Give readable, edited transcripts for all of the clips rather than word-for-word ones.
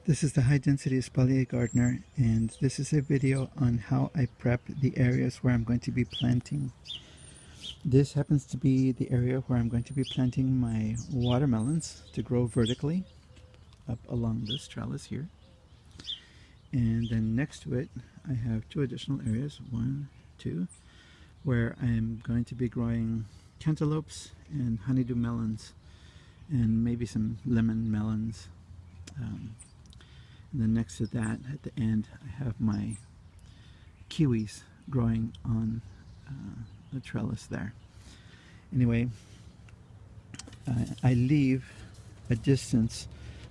This is the High Density Espalier Gardener, and this is a video on how I prep the areas where I'm going to be planting. This happens to be the area where I'm going to be planting my watermelons to grow vertically up along this trellis here. And then next to it, I have two additional areas, 1, 2, where I'm going to be growing cantaloupes and honeydew melons and maybe some lemon melons. And then next to that, at the end, I have my kiwis growing on the trellis there. Anyway, I leave a distance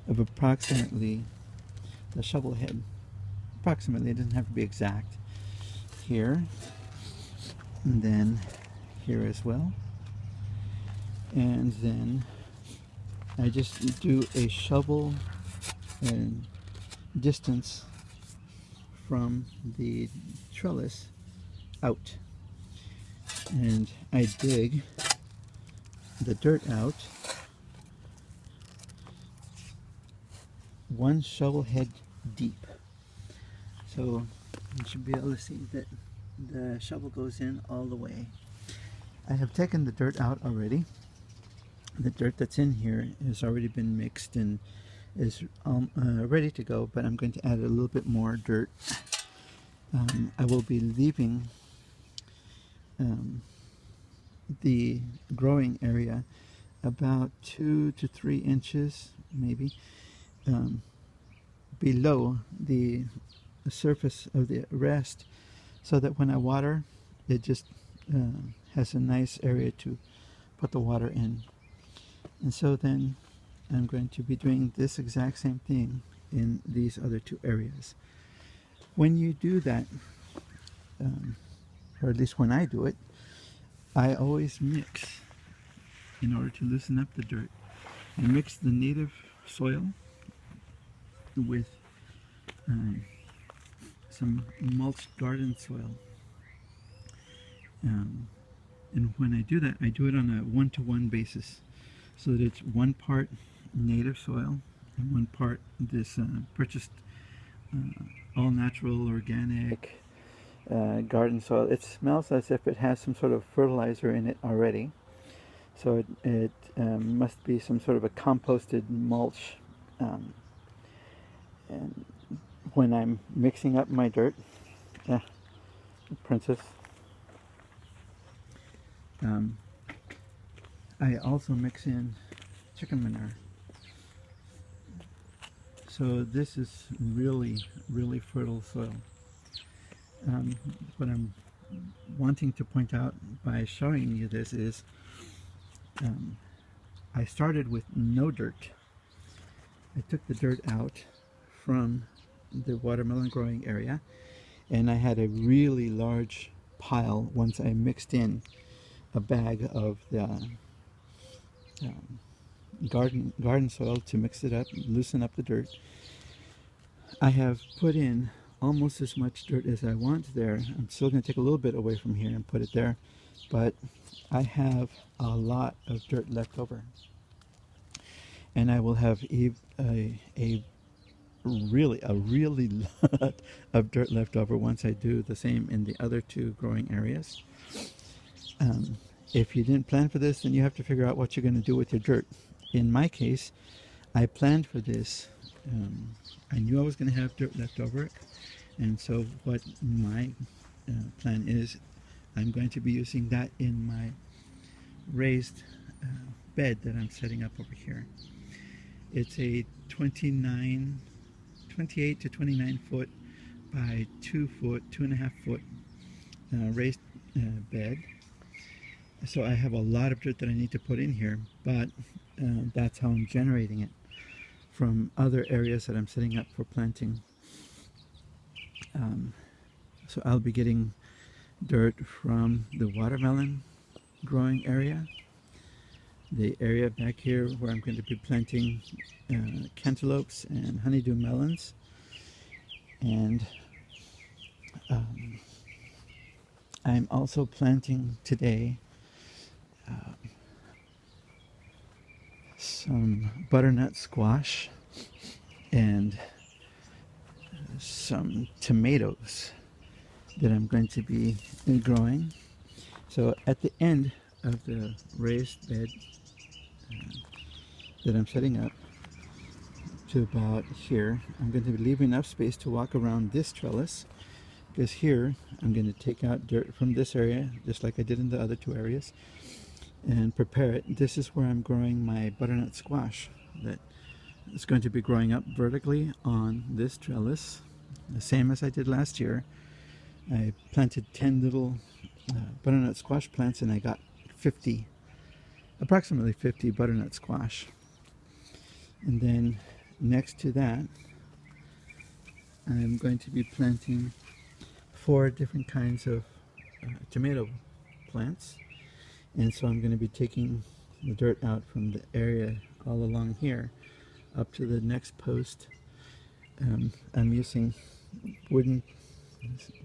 of approximately the shovel head. Approximately, it doesn't have to be exact. Here, and then here as well. And then I just do a shovel and distance from the trellis out, and I dig the dirt out 1 shovel head deep. So you should be able to see that the shovel goes in all the way. I have taken the dirt out already. The dirt that's in here has already been mixed and is ready to go, but I'm going to add a little bit more dirt. I will be leaving the growing area about 2 to 3 inches maybe below the surface of the rest, so that when I water, it just has a nice area to put the water in. And so then I'm going to be doing this exact same thing in these other 2 areas. When you do that, or at least when I do it, I always mix in order to loosen up the dirt. I mix the native soil with some mulched garden soil. And when I do that, I do it on a 1-to-1 basis, so that it's 1 part native soil and 1 part this purchased all natural organic garden soil. It smells as if it has some sort of fertilizer in it already, so it must be some sort of a composted mulch. And when I'm mixing up my dirt, princess, I also mix in chicken manure. So this is really, really fertile soil. What I'm wanting to point out by showing you this is I started with no dirt. I took the dirt out from the watermelon growing area, and I had a really large pile once I mixed in a bag of the garden soil to mix it up, loosen up the dirt. I have put in almost as much dirt as I want there. I'm still going to take a little bit away from here and put it there, but I have a lot of dirt left over, and I will have a really lot of dirt left over once I do the same in the other 2 growing areas. If you didn't plan for this, then you have to figure out what you're going to do with your dirt. In my case, I planned for this. I knew I was going to have dirt left over, and so what my plan is, I'm going to be using that in my raised bed that I'm setting up over here. It's a 28 to 29 foot by 2 foot, 2.5 foot raised bed. So I have a lot of dirt that I need to put in here, but that's how I'm generating it from other areas that I'm setting up for planting. So I'll be getting dirt from the watermelon growing area, the area back here where I'm going to be planting cantaloupes and honeydew melons, and I'm also planting today some butternut squash and some tomatoes that I'm going to be growing. So at the end of the raised bed that I'm setting up to about here, I'm going to be leaving enough space to walk around this trellis, because here I'm going to take out dirt from this area just like I did in the other two areas and prepare it. This is where I'm growing my butternut squash that is going to be growing up vertically on this trellis, the same as I did last year. I planted 10 little butternut squash plants and I got approximately 50 butternut squash. And then next to that, I'm going to be planting 4 different kinds of tomato plants. And so I'm going to be taking the dirt out from the area all along here up to the next post. I'm using wooden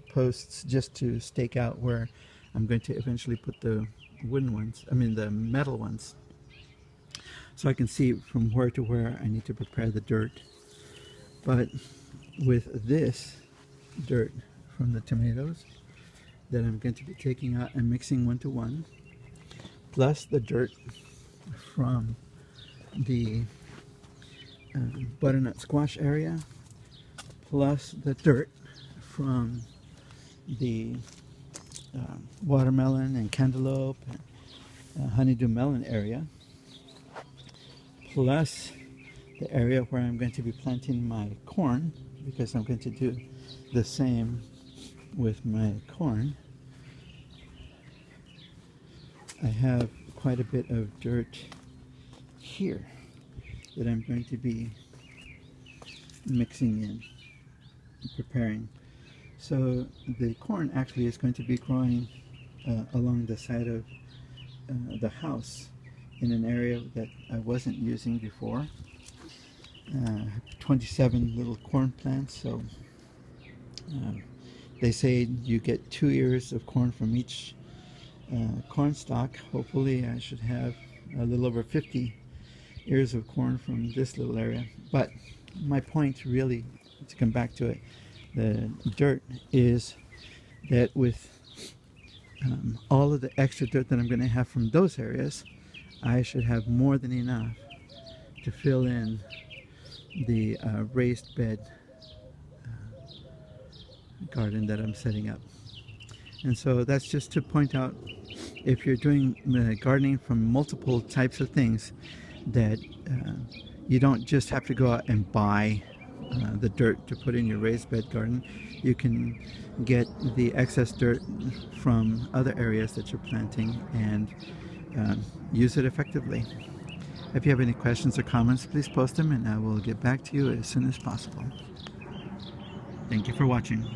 posts just to stake out where I'm going to eventually put the the metal ones, so I can see from where to where I need to prepare the dirt. But with this dirt from the tomatoes that I'm going to be taking out and mixing 1 to 1, plus the dirt from the butternut squash area, plus the dirt from the watermelon and cantaloupe and honeydew melon area, plus the area where I'm going to be planting my corn, because I'm going to do the same with my corn. I have quite a bit of dirt here that I'm going to be mixing in, preparing. So the corn actually is going to be growing along the side of the house in an area that I wasn't using before. 27 little corn plants, so they say you get 2 ears of corn from each corn stalk. Hopefully I should have a little over 50 ears of corn from this little area. But my point, really, to come back to it, the dirt, is that with all of the extra dirt that I'm going to have from those areas, I should have more than enough to fill in the raised bed garden that I'm setting up. And so that's just to point out, if you're doing gardening from multiple types of things, that you don't just have to go out and buy the dirt to put in your raised bed garden. You can get the excess dirt from other areas that you're planting and use it effectively. If you have any questions or comments, please post them and I will get back to you as soon as possible. Thank you for watching.